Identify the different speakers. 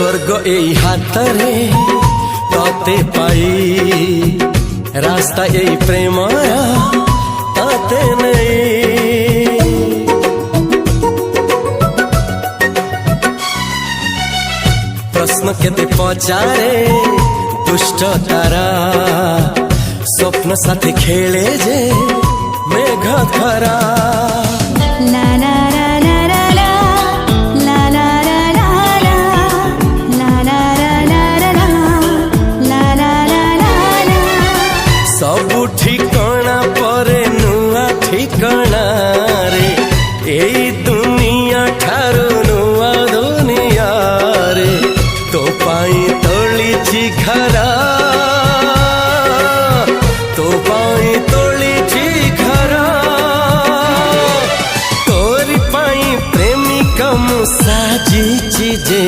Speaker 1: स्वर्ग एई हातरे तते पाई रास्ता एई प्रेमया तते नहीं। प्रश्न केते पचारे दुष्ट तारा स्वप्न साथी खेले जे मेघ खरा। सबु ठिकाना परे नुआ ठिकाना रे एई दुनिया ठारू नुआ दुनिया रे। तो पाई तोलिछि घरा तो पाई तोलिछि घरा तोरी पाई प्रेमिका मु साजिछि जे।